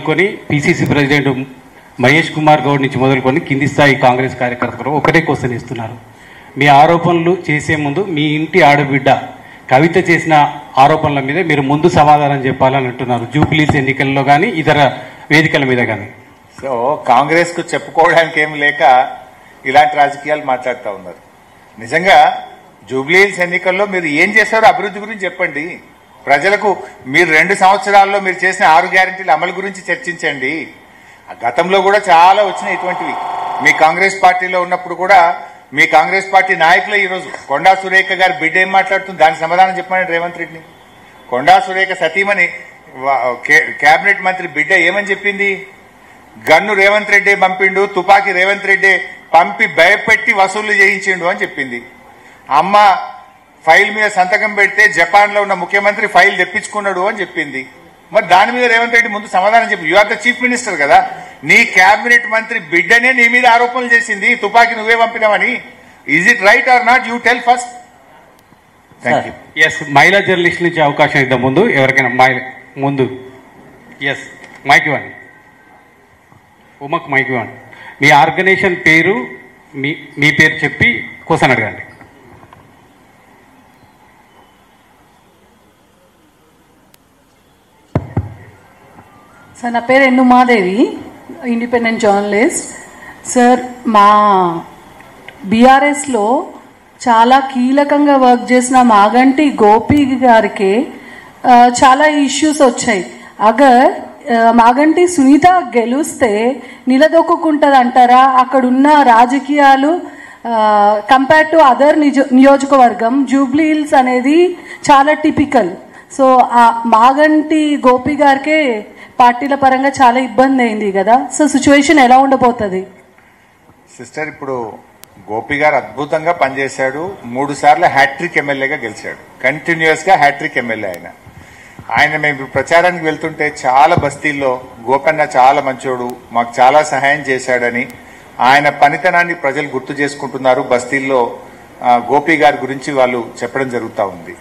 కొని PCC president Mahesh Kumar Goud నుంచి మొదలుకొని కింది స్థాయి కాంగ్రెస్ కార్యకర్తలు ఒకటే క్వశ్చన్ ఇస్తున్నారు. మీ ఆరోపణలు చేసే ముందు మీ ఇంటి ఆడబిడ్డ కవిత చేసిన ఆరోపణల మీద మీరు ముందు సమాధానం చెప్పాలని అంటున్నారు, జూబ్లీస్ ఎన్నికల్లో కానీ ఇతర వేదికల మీద కానీ. సో కాంగ్రెస్ కు చెప్పుకోవడానికి ఏం లేక ఇలాంటి రాజకీయాలు మాట్లాడుతూ ఉన్నారు. నిజంగా జూబ్లీస్ ఎన్నికల్లో మీరు ఏం చేశారో అభివృద్ధి గురించి చెప్పండి. ప్రజలకు మీరు 2 సంవత్సరాల్లో మీరు చేసిన 6 గ్యారెంటీల అమలు గురించి చర్చించండి. గతంలో కూడా చాలా వచ్చినాయి ఇటువంటివి. మీ కాంగ్రెస్ పార్టీలో ఉన్నప్పుడు కూడా మీ కాంగ్రెస్ పార్టీ నాయకులే ఈరోజు కొండా సురేఖ గారి బిడ్డ ఏం మాట్లాడుతుంది దానికి సమాధానం చెప్పమని రేవంత్ రెడ్డిని. కొండా సురేఖ సతీమణి కేబినెట్ మంత్రి బిడ్డ ఏమని చెప్పింది? గన్ను రేవంత్ రెడ్డి పంపిండు, తుపాకీ రేవంత్ రెడ్డి పంపి భయపెట్టి వసూళ్లు చేయించిండు అని చెప్పింది. అమ్మ ఫైల్ మీద సంతకం పెడితే జపాన్ లో ఉన్న ముఖ్యమంత్రి ఫైల్ తెప్పించుకున్నాడు అని చెప్పింది. మరి దాని మీద రేవంత్ రెడ్డి ముందు సమాధానం చెప్పి, you are the chief minister కదా, నీ కేబినెట్ మంత్రి బిడ్డనే నీ మీద ఆరోపణలు చేసింది, తుపాకీ నువ్వే పంపినావని. Is it right or not? You tell first. Thank you. Yes, మహిళా జర్నలిస్ట్ నుంచి అవకాశం ఇద్దాం ముందు ఎవరికైనా ముందు. ఎస్, మైక్ ఇవ్వండి. ఉమక్ మైక్ ఇవ్వండి. మీ ఆర్గనైజేషన్ పేరు మీ పేరు చెప్పి క్వశ్చన్ అడగండి. సార్, నా పేరు ఎన్నుమాదేవి, ఇండిపెండెంట్ జర్నలిస్ట్. సార్, మా బీఆర్ఎస్లో చాలా కీలకంగా వర్క్ చేసిన మాగంటి గోపి గారికి చాలా ఇష్యూస్ వచ్చాయి. అగర్ మాగంటి సునీత గెలుస్తే నిలదొక్కుంటుంది అంటారా? అక్కడున్న రాజకీయాలు కంపేర్ టు అదర్ నియోజకవర్గం జూబ్లీ హిల్స్ అనేది చాలా టిపికల్. సో ఆ మాగంటి గోపి గారికే పార్టీల పరంగా చాలా ఇబ్బంది అయింది కదా. సో సిచ్యువేషన్ ఎలా ఉండబోతుంది? సిస్టర్, ఇప్పుడు గోపి గారు అద్భుతంగా పనిచేశాడు. 3 సార్లు హ్యాట్రిక్ ఎమ్మెల్యేగా గెలిచాడు. కంటిన్యూస్ గా హ్యాట్రిక్ ఎమ్మెల్యే ఆయన మేము ప్రచారానికి వెళ్తుంటే చాలా బస్తీల్లో గోపన్న చాలా మంచోడు, మాకు చాలా సహాయం చేశాడని ఆయన పనితనాన్ని ప్రజలు గుర్తు చేసుకుంటున్నారు. బస్తీల్లో గోపి గారి గురించి వాళ్ళు చెప్పడం జరుగుతూ ఉంది.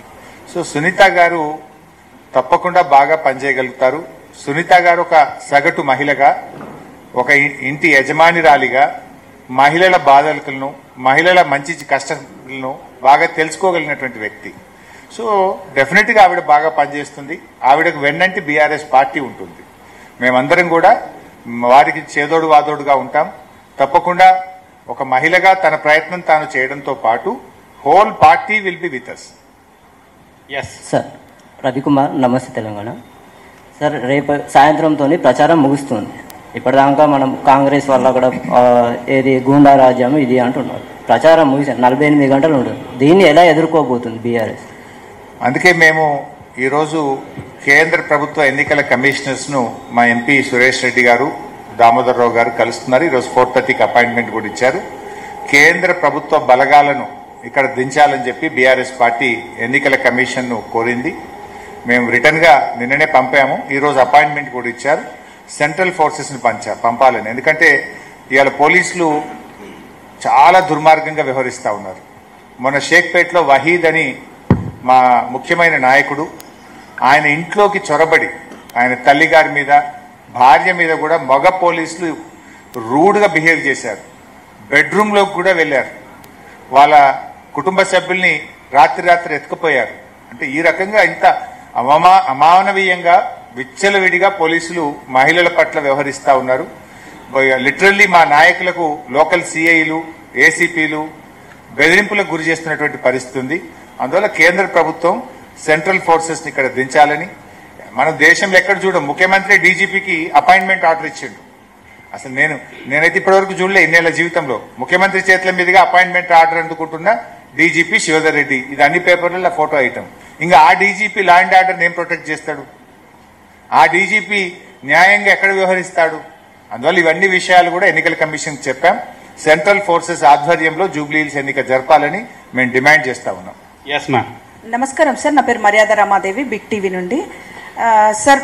సో సునీత గారు తప్పకుండా బాగా పనిచేయగలుగుతారు. సునీత గారు ఒక సగటు మహిళగా, ఒక ఇంటి యజమానిరాలిగా మహిళల బాధలను, మహిళల మంచి కష్టాలను బాగా తెలుసుకోగలిగినటువంటి వ్యక్తి. సో డెఫినెట్ గా ఆవిడ బాగా పనిచేస్తుంది. ఆవిడకు వెన్నంటి బీఆర్ఎస్ పార్టీ ఉంటుంది. మేమందరం కూడా వారికి చేదోడు వాదోడుగా ఉంటాం. తప్పకుండా ఒక మహిళగా తన ప్రయత్నం తాను చేయడంతో పాటు whole party will be with us. Yes sir, Ravikumar, Namaste Telangana. Sir, రేపు సాయంత్రంతో ప్రచారం ముగుస్తుంది. ఇప్పటిదాకా మనం కాంగ్రెస్ వల్ల కూడా ఏది గూండా రాజ్యం ఇది అంటున్నారు. ప్రచారం ముగిసారు, 48 గంటలు ఉంటుంది. దీన్ని ఎలా ఎదుర్కోబోతుంది బీఆర్ఎస్? అందుకే మేము ఈరోజు కేంద్ర ప్రభుత్వ ఎన్నికల కమిషనర్స్ ను మా ఎంపీ సురేష్ రెడ్డి గారు, దామోదర్ రావు గారు కలుస్తున్నారు. ఈరోజు 4:30కి అపాయింట్మెంట్ కూడా ఇచ్చారు. కేంద్ర ప్రభుత్వ బలగాలను ఇక్కడ దించాలని చెప్పి బీఆర్ఎస్ పార్టీ ఎన్నికల కమిషన్ ను కోరింది. మేము రిటర్న్ గా నిన్ననే పంపాము. ఈరోజు అపాయింట్మెంట్ కూడా ఇచ్చారు. సెంట్రల్ ఫోర్సెస్ ని పంపాలని. ఎందుకంటే ఇవాళ పోలీసులు చాలా దుర్మార్గంగా వ్యవహరిస్తా ఉన్నారు. మొన్న షేక్పేట్లో వహీద్ అని మా ముఖ్యమైన నాయకుడు, ఆయన ఇంట్లోకి చొరబడి ఆయన తల్లిగారి మీద, భార్య మీద కూడా మగ పోలీసులు రూడ్గా బిహేవ్ చేశారు. బెడ్రూమ్లోకి కూడా వెళ్లారు. వాళ్ళ కుటుంబ సభ్యుల్ని రాత్రి ఎత్తుకుపోయారు. అంటే ఈ రకంగా ఇంత అమానవీయంగా విచ్చలవిడిగా పోలీసులు మహిళల పట్ల వ్యవహరిస్తా ఉన్నారు. లిటరల్లీ మా నాయకులకు లోకల్ సిఐలు, ఏసీపీలు బెదిరింపులకు గురి చేస్తున్నటువంటి పరిస్థితి ఉంది. అందువల్ల కేంద్ర ప్రభుత్వం సెంట్రల్ ఫోర్సెస్ ని ఇక్కడ దించాలని, మన దేశంలో ఎక్కడ చూడం ముఖ్యమంత్రి డీజీపీకి అపాయింట్మెంట్ ఆర్డర్ ఇచ్చిండు. అసలు నేనైతే ఇప్పటివరకు చూడలే ఇన్నేళ్ల జీవితంలో ముఖ్యమంత్రి చేతుల మీదుగా అపాయింట్మెంట్ ఆర్డర్ అందుకుంటున్న డీజీపీ శివధర్ రెడ్డి. ఇది అన్ని పేపర్లలో ఫోటో ఐటమ్. ఇంకా ఆ డీజీపీ లా అండ్ ఆర్డర్ ఏం ప్రొటెక్ట్ చేస్తాడు? ఆ డీజీపీ న్యాయంగా ఎక్కడ వ్యవహరిస్తాడు? అందువల్ల ఇవన్నీ విషయాలు కూడా ఎన్నికల కమిషన్ చెప్పాం. సెంట్రల్ ఫోర్సెస్ ఆధ్వర్యంలో జూబ్లీ హిల్స్ ఎన్నిక జరపాలని మేము డిమాండ్ చేస్తా ఉన్నాం. Yes ma'am. నమస్కారం సార్, నా పేరు మర్యాద రామాదేవి, బిగ్ టీవీ నుండి. సార్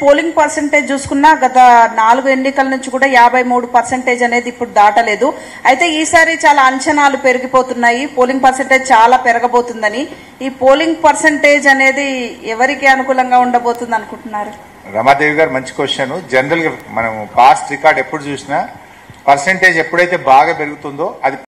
పోలింగ్ పర్సెంటేజ్ చూసుకున్నా గత 4 ఎన్నికల నుంచి కూడా 53% అనేది ఇప్పుడు దాటలేదు. అయితే ఈసారి చాలా అంచనాలు పెరిగిపోతున్నాయి, పోలింగ్ పర్సెంటేజ్ చాలా పెరగబోతుందని. ఈ పోలింగ్ పర్సెంటేజ్ అనేది ఎవరికి అనుకూలంగా ఉండబోతుంది అనుకుంటున్నారు? రమాదేవి గారు మంచి క్వశ్చన్. జనరల్ గా మనం పాస్ట్ రికార్డ్ ఎప్పుడు చూసినా పర్సెంటేజ్ ఎప్పుడైతే బాగా పెరుగుతుందో అది